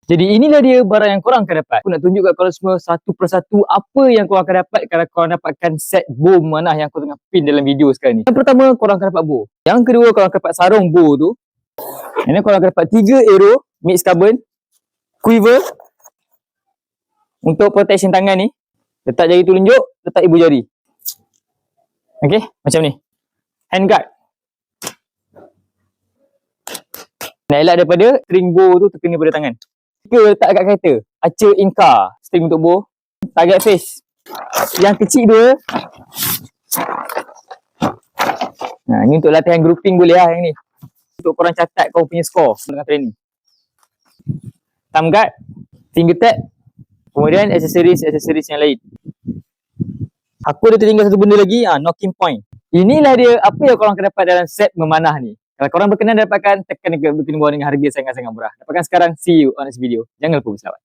Jadi inilah dia barang yang korang akan dapat. Aku nak tunjuk kat korang semua satu persatu apa yang korang akan dapat kalau korang dapatkan set bow memanah yang aku tengah pin dalam video sekarang ni. Yang pertama, korang akan dapat bow. Yang kedua, korang akan dapat sarung bow tu. And then korang akan dapat 3 arrow mix carbon, quiver untuk protection tangan ni. Letak jari telunjuk, letak ibu jari. Okay, macam ni. Hand guard. Nak elak daripada string bow tu terkena pada tangan. Kita letak kat kereta. Archer in car. String untuk bow. Target face. Yang kecil dua. Ni untuk latihan grouping boleh lah yang ni. Untuk korang catat kau punya score dengan training. Thumb guard. Finger tap. Kemudian aksesoris yang lain. Aku ada tertinggal satu benda lagi. Knocking point. Inilah dia apa yang korang akan dapat dalam set memanah ni. Kalau korang berkenan dapatkan, tekan button bawah dengan harga sangat-sangat murah. Dapatkan sekarang. See you on next video. Jangan lupa berselawat.